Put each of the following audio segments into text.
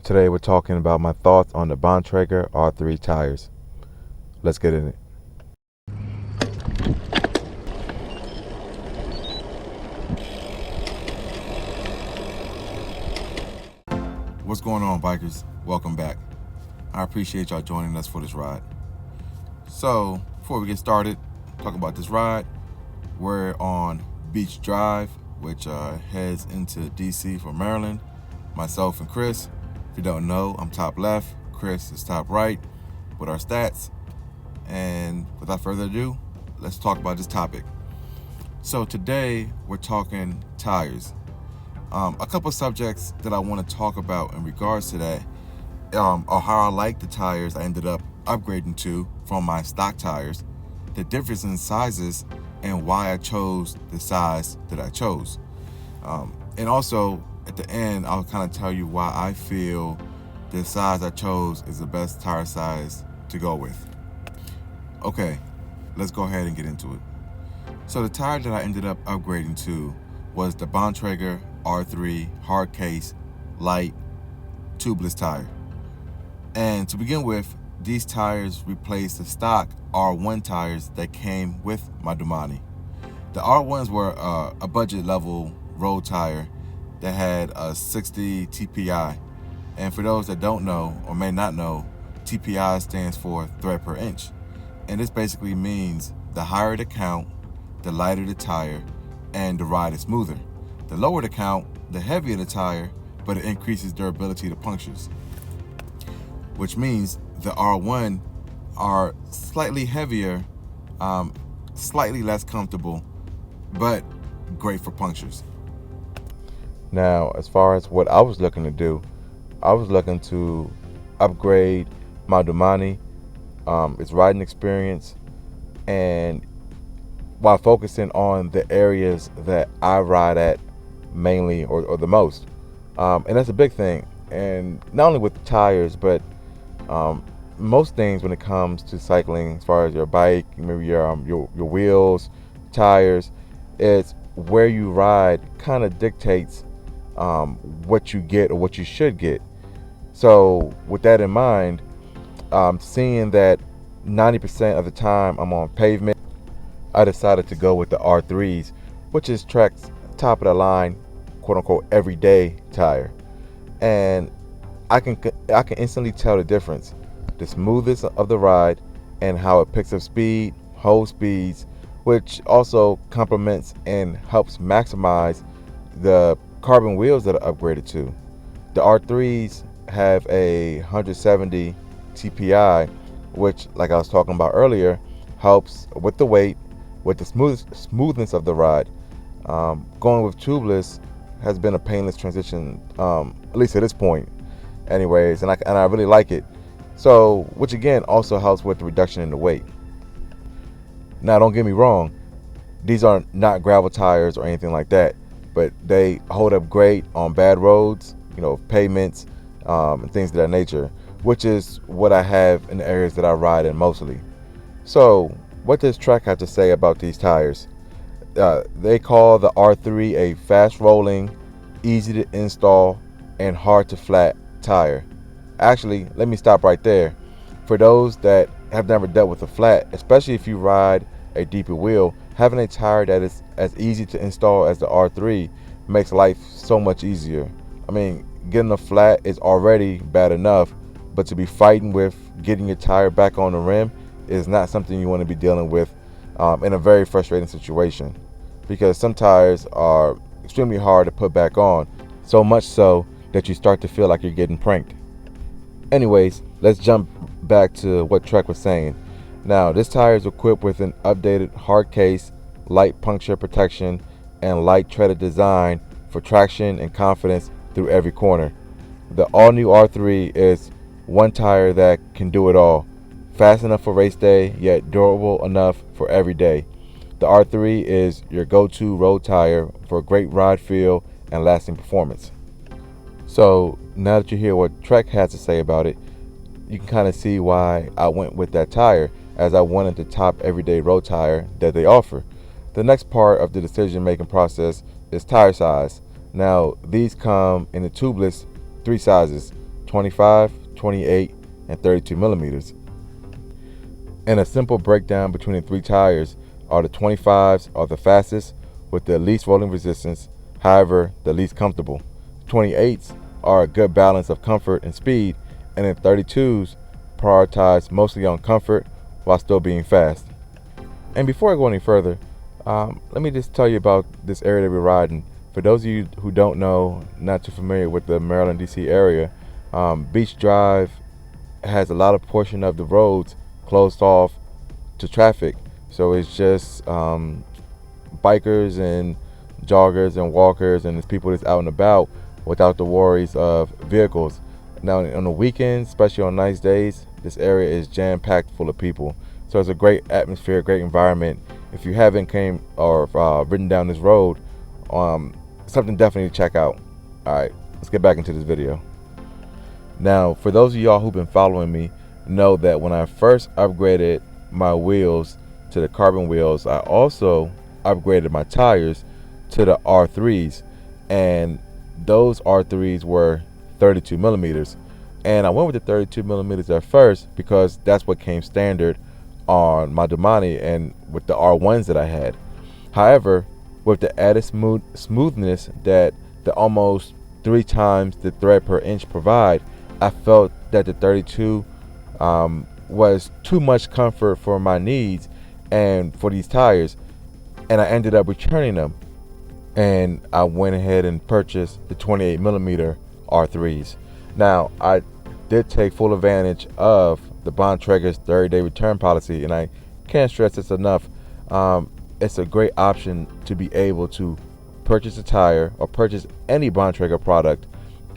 Today we're talking about my thoughts on the Bontrager R3 tires. Let's get in it. What's going on, bikers? Welcome back. I appreciate y'all joining us for this ride. So before we get started, talk about this ride. We're on Beach Drive, which heads into DC from Maryland. Myself and Chris. If you don't know, I'm top left, Chris is top right with our stats. And without further ado, let's talk about this topic. So today we're talking tires. A couple subjects that I want to talk about in regards to that are how I like the tires I ended up upgrading to from my stock tires, the difference in sizes, and why I chose the size that I chose. And also, at the end, I'll kind of tell you why I feel the size I chose is the best tire size to go with. Okay, let's go ahead and get into it. So the tire that I ended up upgrading to was the Bontrager R3 hard case light tubeless tire. And to begin with, these tires replaced the stock R1 tires that came with my Domane. The R1s were a budget level road tire that had a 60 TPI. And for those that don't know or may not know, TPI stands for thread per inch. And this basically means the higher the count, the lighter the tire, and the ride is smoother. The lower the count, the heavier the tire, but it increases durability to punctures. Which means the R1 are slightly heavier, slightly less comfortable, but great for punctures. Now, as far as what I was looking to do, I was looking to upgrade my Domane, its riding experience, and while focusing on the areas that I ride at mainly or the most. And that's a big thing. And not only with the tires, but most things when it comes to cycling, as far as your bike, maybe your wheels, tires, it's where you ride kind of dictates what you get or what you should get. So with that in mind, seeing that 90% of the time I'm on pavement, I decided to go with the R3s, which is Trek's top of the line, quote unquote, everyday tire. And I can instantly tell the difference, the smoothness of the ride and how it picks up speed, holds speeds, which also complements and helps maximize the carbon wheels that are upgraded to. The R3s have a 170 TPI, which, like I was talking about earlier, helps with the weight, with the smoothness of the ride. Going with tubeless has been a painless transition, at least at this point. Anyways, and I really like it. So, which again also helps with the reduction in the weight. Now, don't get me wrong, these are not gravel tires or anything like that, but they hold up great on bad roads, pavements, and things of that nature, which is what I have in the areas that I ride in mostly. So, what does Trek have to say about these tires? They call the R3 a fast rolling, easy to install, and hard to flat tire. Actually, let me stop right there. For those that have never dealt with a flat, especially if you ride a deeper wheel, having a tire that is as easy to install as the R3 makes life so much easier. I mean, getting a flat is already bad enough, but to be fighting with getting your tire back on the rim is not something you want to be dealing with in a very frustrating situation, because some tires are extremely hard to put back on, so much so that you start to feel like you're getting pranked. Anyways, let's jump back to what Trek was saying. Now, this tire is equipped with an updated hard case, light puncture protection, and light treaded design for traction and confidence through every corner. The all-new R3 is one tire that can do it all. Fast enough for race day, yet durable enough for every day. The R3 is your go-to road tire for great ride feel and lasting performance. So now that you hear what Trek has to say about it, you can kind of see why I went with that tire, as I wanted the top everyday road tire that they offer. The next part of the decision-making process is tire size. Now, these come in the tubeless 3 sizes, 25, 28, and 32 millimeters. And a simple breakdown between the 3 tires are the 25s are the fastest with the least rolling resistance, however, the least comfortable. 28s are a good balance of comfort and speed, and then 32s prioritize mostly on comfort while still being fast. And before I go any further, let me just tell you about this area that we're riding. For those of you who don't know, not too familiar with the Maryland, D.C. area, Beach Drive has a lot of portion of the roads closed off to traffic. So it's just bikers and joggers and walkers and it's people that's out and about without the worries of vehicles. Now on the weekends, especially on nice days, this area is jam-packed full of people. So it's a great atmosphere, great environment. If you haven't came or ridden down this road, something definitely to check out. All right, let's get back into this video. Now, for those of y'all who've been following me, know that when I first upgraded my wheels to the carbon wheels, I also upgraded my tires to the R3s, and those R3s were 32 millimeters. And I went with the 32 millimeters at first because that's what came standard on my Domane and with the R1s that I had. However, with the added smoothness that the almost 3 times the thread per inch provide, I felt that the 32 was too much comfort for my needs and for these tires, and I ended up returning them, and I went ahead and purchased the 28 millimeter R3s. Now, I did take full advantage of the Bontrager's 30-day return policy, and I can't stress this enough. It's a great option to be able to purchase a tire or purchase any Bontrager product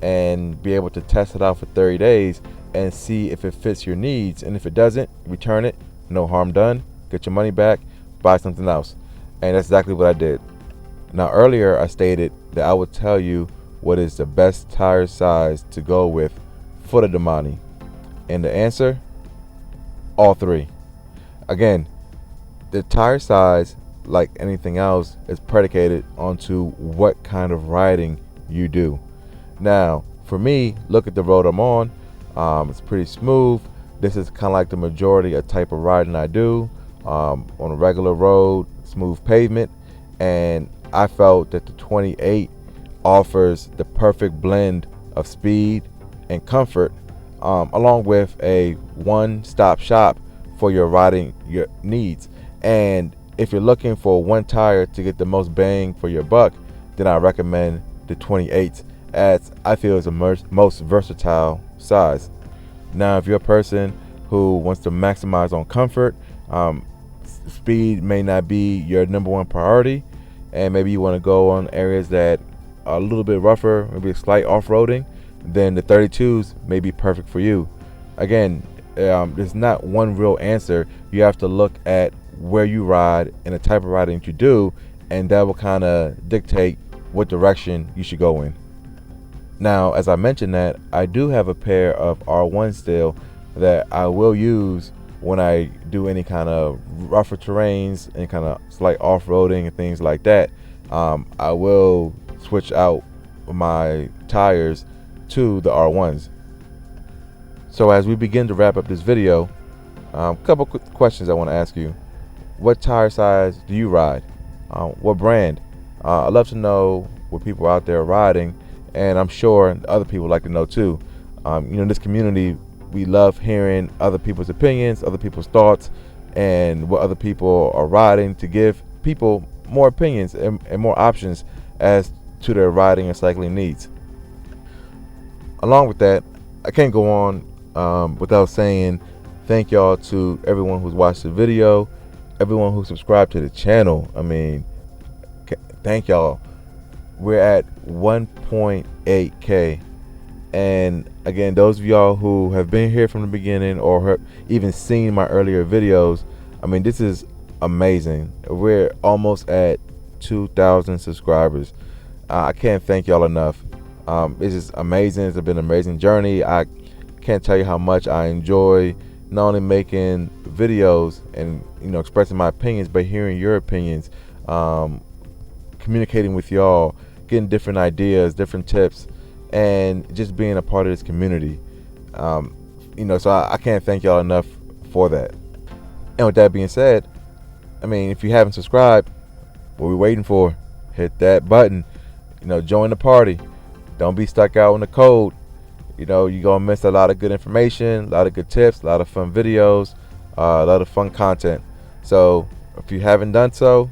and be able to test it out for 30 days and see if it fits your needs. And if it doesn't, return it, no harm done, get your money back, buy something else. And that's exactly what I did. Now, earlier I stated that I would tell you what is the best tire size to go with for the Domane. And the answer, all 3. Again, the tire size, like anything else, is predicated onto what kind of riding you do. Now, for me, look at the road I'm on. It's pretty smooth. This is kind of like the majority of type of riding I do on a regular road, smooth pavement. And I felt that the 28 offers the perfect blend of speed and comfort, along with a one-stop shop for your riding your needs. And if you're looking for one tire to get the most bang for your buck, then I recommend the 28, as I feel is the most versatile size. Now, if you're a person who wants to maximize on comfort, speed may not be your #1 priority, and maybe you want to go on areas that are a little bit rougher, maybe a slight off-roading, then the 32s may be perfect for you. Again, there's not one real answer. You have to look at where you ride and the type of riding that you do, and that will kind of dictate what direction you should go in. Now, as I mentioned, that I do have a pair of R1 still that I will use when I do any kind of rougher terrains, any kind of slight off-roading and things like that. I will switch out my tires to the R1s. So as we begin to wrap up this video, a couple quick questions I want to ask you. What tire size do you ride? What brand? I'd love to know what people out there are riding, and I'm sure other people like to know too. In this community, we love hearing other people's opinions, other people's thoughts, and what other people are riding, to give people more opinions and more options as to their riding and cycling needs. Along with that, I can't go on without saying thank y'all to everyone who's watched the video, everyone who subscribed to the channel. I mean, thank y'all. We're at 1.8K. And again, those of y'all who have been here from the beginning or have even seen my earlier videos, I mean, this is amazing. We're almost at 2,000 subscribers. I can't thank y'all enough. It's just amazing. It's been an amazing journey. I can't tell you how much I enjoy not only making videos and expressing my opinions, but hearing your opinions, communicating with y'all, getting different ideas, different tips, and just being a part of this community. So I can't thank y'all enough for that. And with that being said, I mean, if you haven't subscribed, what are we waiting for? Hit that button. Join the party. Don't be stuck out on the code. You're going to miss a lot of good information, a lot of good tips, a lot of fun videos, a lot of fun content. So if you haven't done so,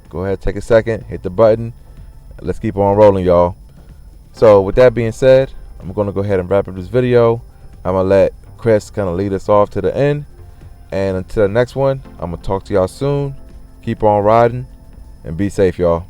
go ahead, take a second, hit the button. Let's keep on rolling, y'all. So with that being said, I'm going to go ahead and wrap up this video. I'm going to let Chris kind of lead us off to the end. And until the next one, I'm going to talk to y'all soon. Keep on riding and be safe, y'all.